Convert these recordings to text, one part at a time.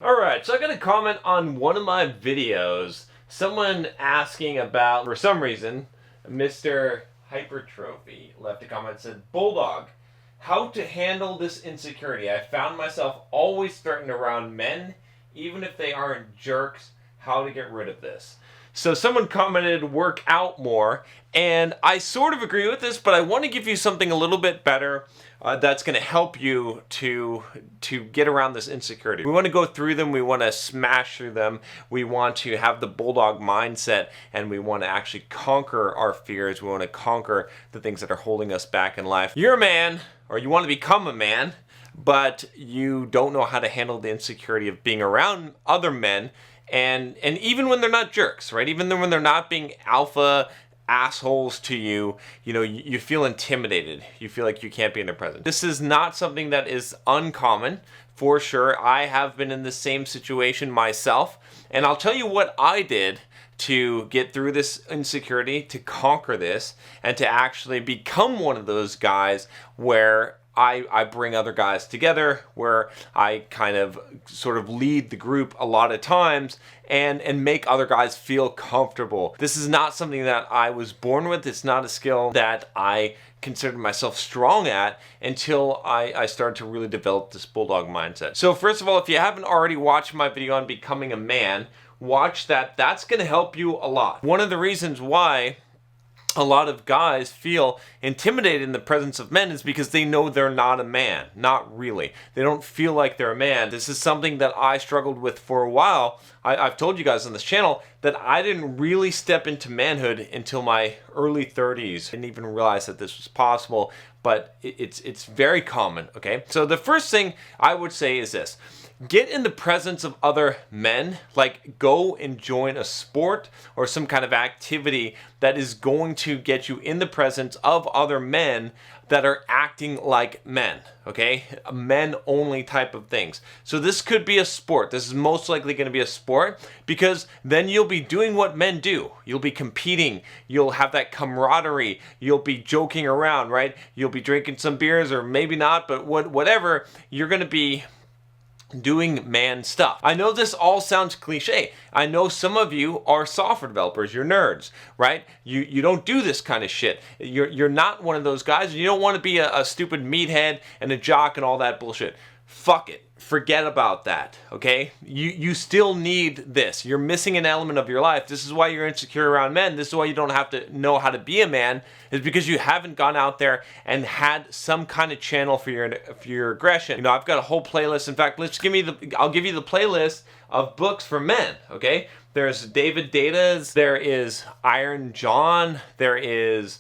Alright, so I got a comment on one of my videos. Someone asking about, for some reason, Mr. Hypertrophy left a comment that said, Bulldog, how to handle this insecurity. I found myself always starting around men, even if they aren't jerks. How to get rid of this. So someone commented, work out more, and I sort of agree with this, but I want to give you something a little bit better that's going to help you to get around this insecurity. We want to go through them, we want to smash through them, we want to have the Bulldog mindset, and we want to actually conquer our fears, we want to conquer the things that are holding us back in life. You're a man, or you want to become a man, but you don't know how to handle the insecurity of being around other men, and even when they're not jerks, right? Even when they're not being alpha assholes to you, you feel intimidated. You feel like you can't be in their presence. This is not something that is uncommon, for sure. I have been in the same situation myself, and I'll tell you what I did to get through this insecurity, to conquer this, and to actually become one of those guys where I bring other guys together, where I kind of sort of lead the group a lot of times and make other guys feel comfortable. This is not something that I was born with. It's not a skill that I considered myself strong at until I started to really develop this Bulldog mindset. So first of all, if you haven't already watched my video on becoming a man, watch that. That's going to help you a lot. One of the reasons why a lot of guys feel intimidated in the presence of men is because they know they're not a man. Not really. They don't feel like they're a man. This is something that I struggled with for a while. I've told you guys on this channel that I didn't really step into manhood until my early 30s. I didn't even realize that this was possible, but it's very common, okay? So the first thing I would say is this. Get in the presence of other men, like go and join a sport or some kind of activity that is going to get you in the presence of other men that are acting like men, okay? Men only type of things. So this could be a sport. This is most likely going to be a sport because then you'll be doing what men do. You'll be competing. You'll have that camaraderie. You'll be joking around, right? You'll be drinking some beers or maybe not, but whatever. You're going to be doing man stuff. I know this all sounds cliche. I know some of you are software developers, you're nerds, right? You don't do this kind of shit. You're not one of those guys. You don't want to be a stupid meathead and a jock and all that bullshit. Fuck it. Forget about that, okay? You still need this. You're missing an element of your life. This is why you're insecure around men. This is why you don't have to know how to be a man, is because you haven't gone out there and had some kind of channel for your aggression. I've got a whole playlist. In fact, I'll give you the playlist of books for men, okay? There's David Data's, there is Iron John, there's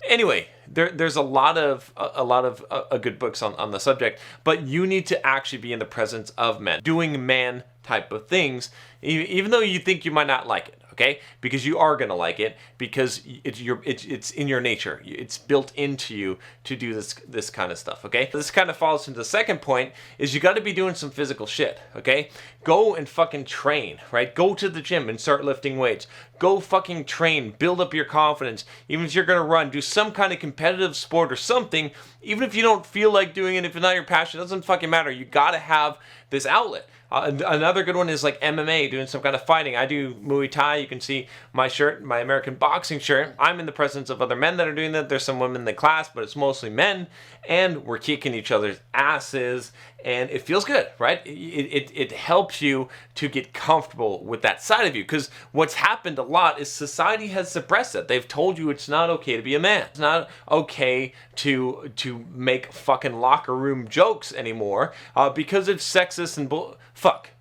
a lot of good books on the subject, but you need to actually be in the presence of men, doing man type of things, even though you think you might not like it. Okay, because you are gonna like it because it's in your nature. It's built into you to do this kind of stuff. Okay, this kind of falls into the second point is you got to be doing some physical shit. Okay, go and fucking train. Right, go to the gym and start lifting weights. Go fucking train, build up your confidence. Even if you're gonna run, do some kind of competitive sport or something. Even if you don't feel like doing it, if it's not your passion, it doesn't fucking matter. You gotta have this outlet. Another good one is like MMA, doing some kind of fighting. I do Muay Thai. You can see my shirt, my American boxing shirt. I'm in the presence of other men that are doing that. There's some women in the class, but it's mostly men. And we're kicking each other's asses. And it feels good, right? It helps you to get comfortable with that side of you. Because what's happened a lot is society has suppressed it. They've told you it's not okay to be a man. It's not okay to make fucking locker room jokes anymore because it's sexist and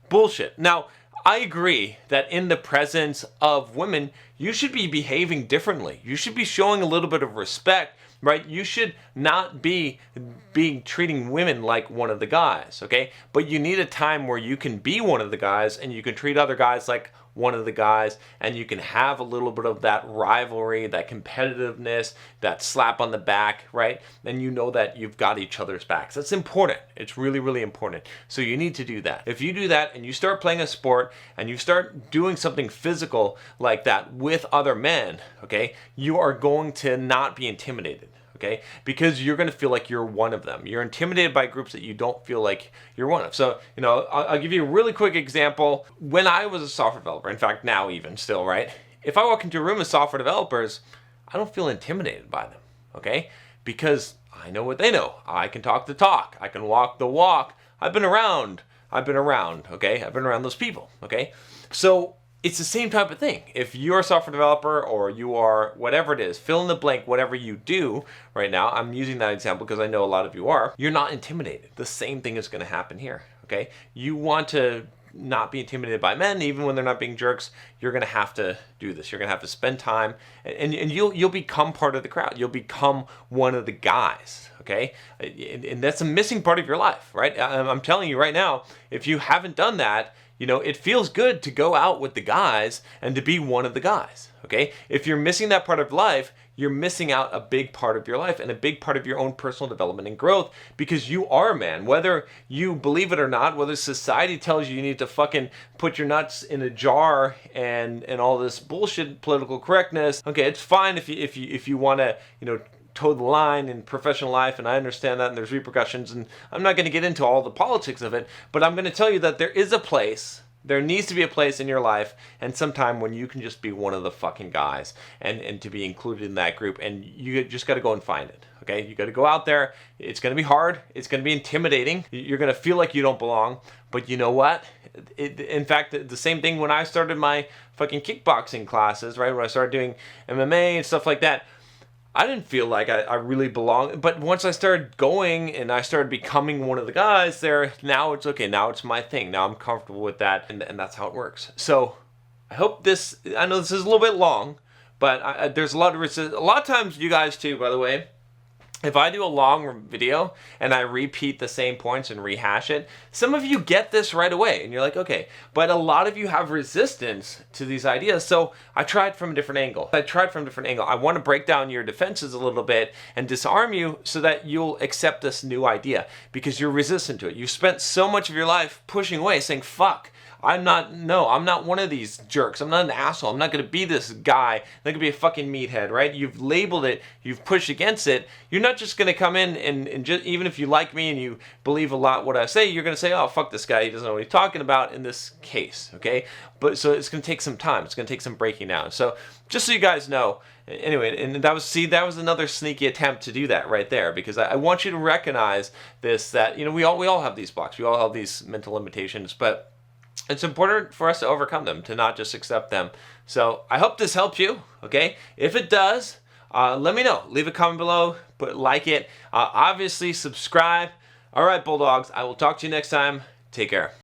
bullshit. Now, I agree that in the presence of women, you should be behaving differently. You should be showing a little bit of respect, right? You should not be treating women like one of the guys, okay? But you need a time where you can be one of the guys and you can treat other guys like one of the guys, and you can have a little bit of that rivalry, that competitiveness, that slap on the back, right? And you know that you've got each other's backs. That's important. It's really, really important. So you need to do that. If you do that and you start playing a sport and you start doing something physical like that with other men, okay, you are going to not be intimidated. okay? Because you're going to feel like you're one of them. You're intimidated by groups that you don't feel like you're one of. So, I'll give you a really quick example. When I was a software developer, in fact, now even still, right? If I walk into a room of software developers, I don't feel intimidated by them, okay? Because I know what they know. I can talk the talk. I can walk the walk. I've been around, okay? I've been around those people, okay? So it's the same type of thing. If you're a software developer or you are whatever it is, fill in the blank, whatever you do right now, I'm using that example because I know a lot of you are, you're not intimidated. The same thing is going to happen here, okay? You want to not be intimidated by men, even when they're not being jerks. You're going to have to do this. You're going to have to spend time, and you'll become part of the crowd. You'll become one of the guys, okay? And that's a missing part of your life, right? I'm telling you right now, if you haven't done that, it feels good to go out with the guys and to be one of the guys, okay? If you're missing that part of life, you're missing out a big part of your life and a big part of your own personal development and growth, because you are a man. Whether you believe it or not, whether society tells you need to fucking put your nuts in a jar and all this bullshit political correctness, okay, it's fine if you want to, toe the line in professional life, and I understand that, and there's repercussions, and I'm not going to get into all the politics of it, but I'm going to tell you that there is a place, there needs to be a place in your life and sometime when you can just be one of the fucking guys and to be included in that group, and you just got to go and find it, okay? You got to go out there. It's going to be hard. It's going to be intimidating. You're going to feel like you don't belong, but you know what? In fact, the same thing when I started my fucking kickboxing classes, right? When I started doing MMA and stuff like that, I didn't feel like I really belonged, but once I started going and I started becoming one of the guys there, now it's okay. Now it's my thing. Now I'm comfortable with that, and that's how it works. So I hope I know this is a little bit long, but there's a lot of times, you guys too, by the way, if I do a long video and I repeat the same points and rehash it, some of you get this right away and you're like, okay, but a lot of you have resistance to these ideas. So I tried from a different angle. I want to break down your defenses a little bit and disarm you so that you'll accept this new idea, because you're resistant to it. You spent so much of your life pushing away, saying, fuck, I'm not one of these jerks. I'm not an asshole. I'm not going to be this guy. I'm not going to be a fucking meathead, right? You've labeled it. You've pushed against it. You're not just going to come in and just, even if you like me and you believe a lot what I say, you're going to say, oh, fuck this guy. He doesn't know what he's talking about in this case, okay? But so it's going to take some time. It's going to take some breaking down. So just so you guys know, anyway, and that was another sneaky attempt to do that right there, because I want you to recognize this, that, we all have these blocks. We all have these mental limitations, but it's important for us to overcome them, to not just accept them. So I hope this helped you, okay? If it does, let me know. Leave a comment below, like it. Obviously, subscribe. All right, Bulldogs, I will talk to you next time. Take care.